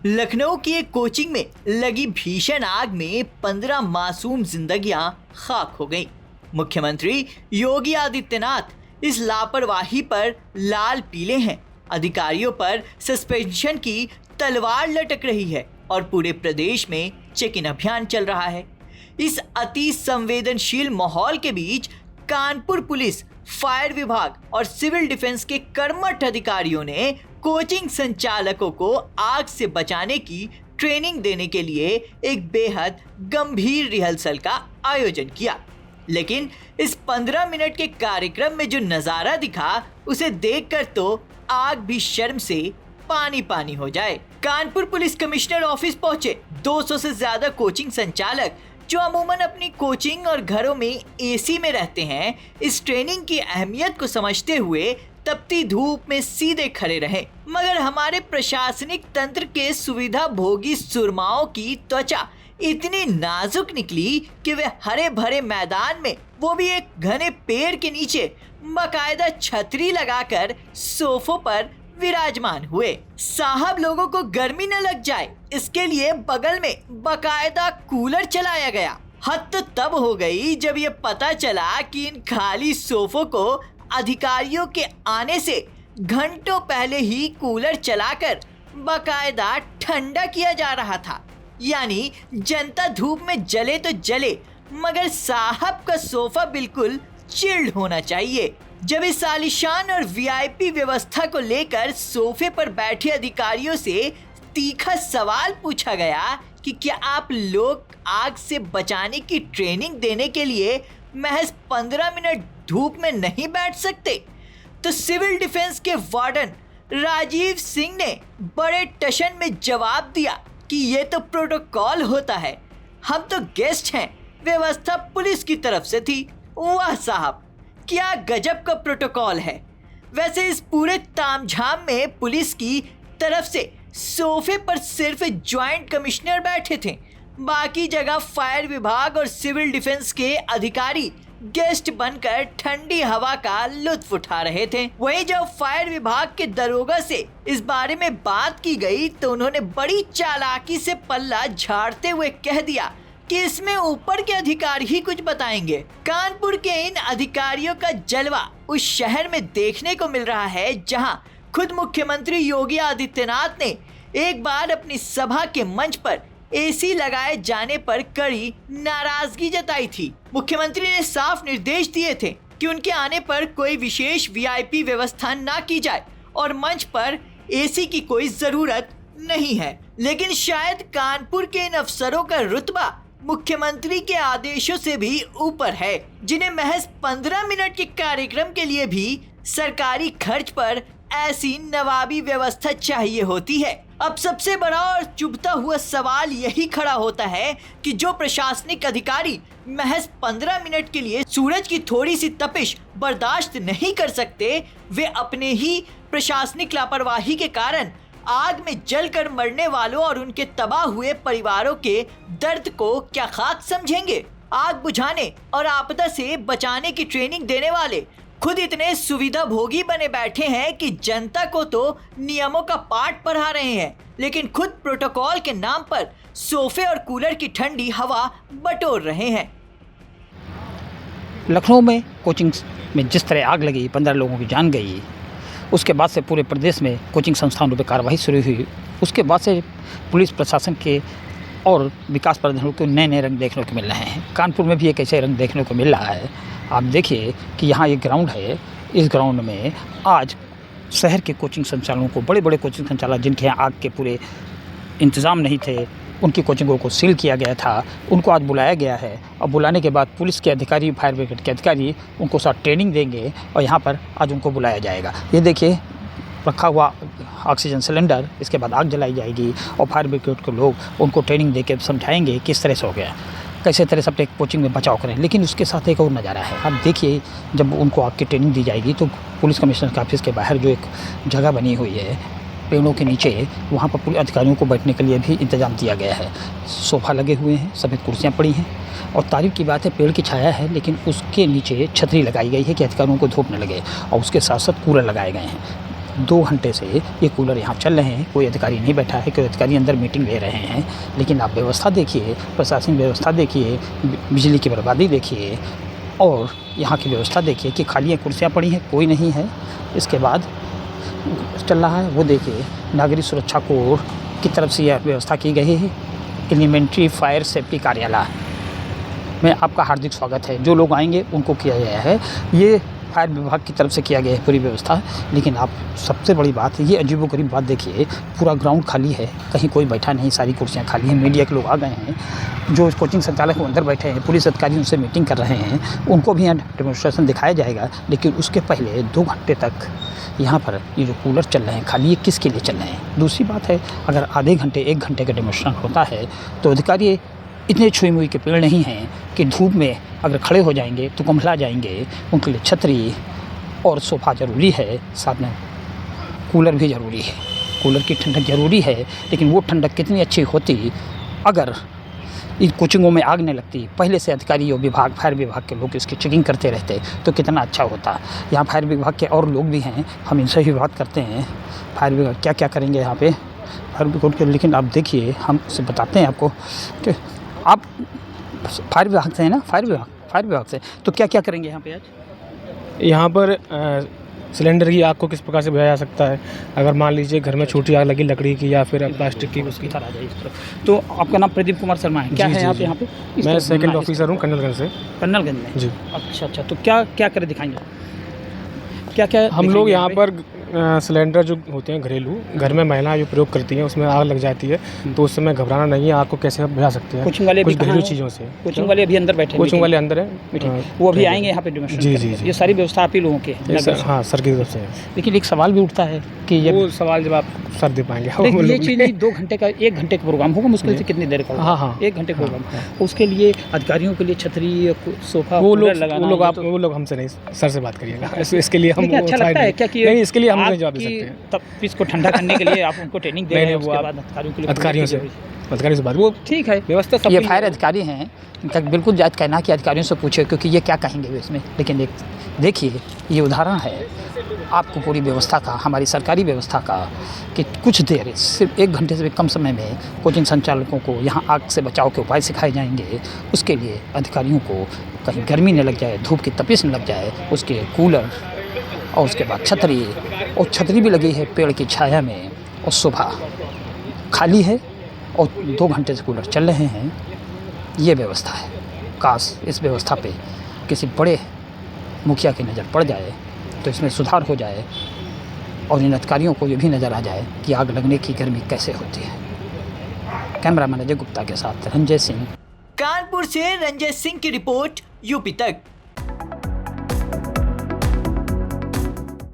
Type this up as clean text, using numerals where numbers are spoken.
लखनऊ की एक कोचिंग में लगी भीषण आग में 15 मासूम जिंदगियां खाक हो गईं। मुख्यमंत्री योगी आदित्यनाथ इस लापरवाही पर लाल पीले हैं। अधिकारियों पर सस्पेंशन की तलवार लटक रही है और पूरे प्रदेश में चेक इन अभियान चल रहा है। इस अति संवेदनशील माहौल के बीच कानपुर पुलिस, फायर विभाग और सिविल डिफेंस के कर्मठ अधिकारियों ने कोचिंग संचालकों को आग से बचाने की ट्रेनिंग देने के लिए एक बेहद गंभीर रिहर्सल का आयोजन किया। लेकिन इस 15 मिनट के कार्यक्रम में जो नजारा दिखा उसे देखकर तो आग भी शर्म से पानी पानी हो जाए। कानपुर पुलिस कमिश्नर ऑफिस पहुंचे 200 से ज्यादा कोचिंग संचालक जो अमूमन अपनी कोचिंग और घरों में एसी में रहते हैं, इस ट्रेनिंग की अहमियत को समझते हुए तपती धूप में सीधे खड़े रहे। मगर हमारे प्रशासनिक तंत्र के सुविधा भोगी सुरमाओं की त्वचा इतनी नाजुक निकली कि वे हरे भरे मैदान में, वो भी एक घने पेड़ के नीचे, बाकायदा छतरी लगाकर सोफों पर विराजमान हुए। साहब, लोगों को गर्मी न लग जाए इसके लिए बगल में बाकायदा कूलर चलाया गया। हद तो तब हो गई जब ये पता चला कि इन खाली सोफों को अधिकारियों के आने से घंटों पहले ही कूलर चलाकर बाकायदा ठंडा किया जा रहा था। यानी जनता धूप में जले तो जले, मगर साहब का सोफा बिल्कुल चिल्ड होना चाहिए। जब इस आलीशान और वीआईपी व्यवस्था को लेकर सोफे पर बैठे अधिकारियों से तीखा सवाल पूछा गया कि क्या आप लोग आग से बचाने की ट्रेनिंग देने के लिए महज 15 मिनट धूप में नहीं बैठ सकते, तो सिविल डिफेंस के वार्डन राजीव सिंह ने बड़े टशन में जवाब दिया कि ये तो प्रोटोकॉल होता है, हम तो गेस्ट हैं, व्यवस्था पुलिस की तरफ से थी। वाह साहब, क्या गजब का प्रोटोकॉल है। वैसे इस पूरे तामझाम में पुलिस की तरफ से सोफे पर सिर्फ ज्वाइंट कमिश्नर बैठे थे, बाकी जगह फायर विभाग और सिविल डिफेंस के अधिकारी गेस्ट बनकर ठंडी हवा का लुत्फ उठा रहे थे। वहीं जब फायर विभाग के दरोगा से इस बारे में बात की गई तो उन्होंने बड़ी चालाकी से पल्ला झाड़ते हुए कह दिया कि इसमें ऊपर के अधिकारी ही कुछ बताएंगे। कानपुर के इन अधिकारियों का जलवा उस शहर में देखने को मिल रहा है जहां खुद मुख्यमंत्री योगी आदित्यनाथ ने एक बार अपनी सभा के मंच पर एसी लगाए जाने पर कड़ी नाराजगी जताई थी। मुख्यमंत्री ने साफ निर्देश दिए थे कि उनके आने पर कोई विशेष वीआईपी व्यवस्था ना की जाए और मंच पर एसी की कोई जरूरत नहीं है। लेकिन शायद कानपुर के इन अफसरों का रुतबा मुख्यमंत्री के आदेशों से भी ऊपर है, जिन्हें महज 15 मिनट के कार्यक्रम के लिए भी सरकारी खर्च पर ऐसी नवाबी व्यवस्था चाहिए होती है। अब सबसे बड़ा और चुभता हुआ सवाल यही खड़ा होता है कि जो प्रशासनिक अधिकारी महज 15 मिनट के लिए सूरज की थोड़ी सी तपिश बर्दाश्त नहीं कर सकते, वे अपने ही प्रशासनिक लापरवाही के कारण आग में जलकर मरने वालों और उनके तबाह हुए परिवारों के दर्द को क्या खाक समझेंगे। आग बुझाने और आपदा से बचाने की ट्रेनिंग देने वाले खुद इतने सुविधा भोगी बने बैठे हैं कि जनता को तो नियमों का पाठ पढ़ा रहे हैं, लेकिन खुद प्रोटोकॉल के नाम पर सोफे और कूलर की ठंडी हवा बटोर रहे हैं। लखनऊ में कोचिंग में जिस तरह आग लगी, 15 लोगों की जान गई, उसके बाद से पूरे प्रदेश में कोचिंग संस्थानों पर कार्रवाई शुरू हुई। उसके बाद से पुलिस प्रशासन के और विकास प्रधानों को नए नए रंग देखने को मिल रहे हैं। कानपुर में भी एक ऐसे रंग देखने को मिल रहा है। आप देखिए कि यहाँ एक ग्राउंड है, इस ग्राउंड में आज शहर के कोचिंग संचालकों को, बड़े बड़े कोचिंग संचालक जिनके यहाँ आग के पूरे इंतज़ाम नहीं थे, उनकी कोचिंगों को सील किया गया था, उनको आज बुलाया गया है। और बुलाने के बाद पुलिस के अधिकारी, फायर ब्रिगेड के अधिकारी उनको साथ ट्रेनिंग देंगे और यहाँ पर आज उनको बुलाया जाएगा। ये देखिए रखा हुआ ऑक्सीजन सिलेंडर, इसके बाद आग जलाई जाएगी और फायर ब्रिगेड के लोग उनको ट्रेनिंग देकर समझाएंगे किस तरह से हो गया, कैसे तरह से अपने कोचिंग में बचाव करें। लेकिन उसके साथ एक और नज़ारा है। आप देखिए, जब उनको आग की ट्रेनिंग दी जाएगी तो पुलिस कमिश्नर के ऑफिस के बाहर जो एक जगह बनी हुई है पेड़ों के नीचे, वहाँ पर पुलिस अधिकारियों को बैठने के लिए भी इंतजाम दिया गया है। सोफ़ा लगे हुए हैं, सफ़ेद कुर्सियाँ पड़ी हैं और तारीफ की बात है पेड़ की छाया है, लेकिन उसके नीचे छतरी लगाई गई है कि अधिकारियों को धूप न लगे और उसके साथ साथ कूलर लगाए गए हैं। 2 घंटे से ये कूलर यहाँ चल रहे हैं, कोई अधिकारी नहीं बैठा है, कोई अधिकारी अंदर मीटिंग ले रहे हैं। लेकिन आप व्यवस्था देखिए, प्रशासनिक व्यवस्था देखिए, बिजली की बर्बादी देखिए और यहाँ की व्यवस्था देखिए कि खाली कुर्सियाँ पड़ी हैं, कोई नहीं है। इसके बाद चल रहा है वो देखिए, नागरिक सुरक्षा कोर की तरफ से यह व्यवस्था की गई है। एलिमेंट्री फायर सेफ्टी कार्यालय में आपका हार्दिक स्वागत है। जो लोग आएंगे उनको किया गया है, ये फायर विभाग की तरफ से किया गया है पूरी व्यवस्था। लेकिन आप सबसे बड़ी बात है, ये अजीबोगरीब बात देखिए, पूरा ग्राउंड खाली है, कहीं कोई बैठा नहीं, सारी कुर्सियाँ खाली हैं। मीडिया के लोग आ गए हैं, जो कोचिंग संचालक वो अंदर बैठे हैं, पुलिस अधिकारी उनसे मीटिंग कर रहे हैं, उनको भी यहाँ डेमोन्स्ट्रेशन दिखाया जाएगा। लेकिन उसके पहले 2 घंटे तक यहाँ पर ये जो कूलर चल रहे हैं खाली, ये किसके लिए चल रहे हैं? दूसरी बात है, अगर आधे घंटे 1 घंटे का डेमोन्स्ट्रेशन होता है तो अधिकारी इतने छुई मुई के पेड़ नहीं हैं कि धूप में अगर खड़े हो जाएंगे तो कुम्भला जाएंगे। उनके लिए छतरी और सोफ़ा ज़रूरी है, साथ में कूलर भी ज़रूरी है। कूलर की ठंडक ज़रूरी है, लेकिन वो ठंडक कितनी अच्छी होती अगर इन कोचिंगों में आग नहीं लगती। पहले से अधिकारी और विभाग, फायर विभाग के लोग इसकी चेकिंग करते रहते तो कितना अच्छा होता। यहाँ फायर विभाग के और लोग भी हैं, हम इनसे भी बात करते हैं। फायर विभाग क्या क्या करेंगे यहाँ पे फायर विभाग के। लेकिन आप देखिए, हम उसे बताते हैं आपको कि आप फायर विभाग से हैं ना, फायर विभाग से, तो क्या क्या करेंगे यहाँ पे आज? यहाँ पर सिलेंडर की आग को किस प्रकार से बुझाया जा सकता है। अगर मान लीजिए घर में छोटी आग लगी लकड़ी की या फिर प्लास्टिक की, उसकी तरह जाए इस तरफ। तो आपका नाम प्रदीप कुमार शर्मा है, क्या जी, है जी, आप जी। यहाँ पे? मैं सेकंड ऑफिसर हूँ कर्नलगंज से। कर्नलगंज में? जी। अच्छा, तो क्या क्या कर दिखाएंगे? क्या क्या हम लोग यहाँ पर सिलेंडर जो होते हैं घरेलू, घर में महिलाएं जो प्रयोग करती हैं उसमें आग लग जाती है, तो उस समय घबराना नहीं है, आग को कैसे बुझा सकते हैं कोचिंग वाले कुछ भी कहाँ घरेलू हैं? चीज़ों से। कोचिंग वाले अभी अंदर बैठे हैं, कोचिंग वाले अंदर मीटिंग। हैं, वो अभी आएंगे यहाँ पे डेमोन्स्ट्रेशन जी, करने। जी। ये सारी व्यवस्था आप ही लोगों की है? हाँ, सर की तरफ से है। लेकिन एक सवाल भी उठता है कि वो सवाल जब आप सर दे पाएंगे। लेकिन ये चीज़ नहीं, 2 घंटे का 1 घंटे का प्रोग्राम होगा, मुश्किल से कितनी देर का होगा? हाँ। 1 घंटे का प्रोग्राम। उसके लिए अधिकारियों के लिए छतरी, सोफा, वो लोग हमसे नहीं, सर से बात करिएगा। इसके लिए हम अच्छा लगता है क्या कि नहीं, इसके लिए हम नहीं जवाब दे सकते हैं। तब इसको ठंडा करने के लिए आप उनको ट्रेनिंग दे रहे हैं, उसके बाद अधिकारियों से बात, वो ठीक है। व्यवस्था सब ये फायर अधिकारी हैं, इनका बिल्कुल जायज़ कहना कि अधिकारियों से पूछे, क्योंकि ये क्या कहेंगे इसमें। लेकिन देखिए, ये उदाहरण है आपको पूरी व्यवस्था का, हमारी सरकारी व्यवस्था का, कि कुछ देर, सिर्फ 1 घंटे से भी कम समय में कोचिंग संचालकों को यहाँ आग से बचाव के उपाय सिखाए जाएंगे। उसके लिए अधिकारियों को कहीं गर्मी न लग जाए, धूप की तपिश न लग जाए, उसके कूलर और उसके बाद छतरी, और छतरी भी लगी है पेड़ की छाया में, और सुबह खाली है और 2 घंटे से कूलर चल रहे हैं। ये व्यवस्था है। काश इस व्यवस्था पे किसी बड़े मुखिया की नज़र पड़ जाए तो इसमें सुधार हो जाए और इन अधिकारियों को ये भी नज़र आ जाए कि आग लगने की गर्मी कैसे होती है। कैमरामैन अजय गुप्ता के साथ रंजय सिंह, कानपुर से रंजय सिंह की रिपोर्ट, यूपी तक।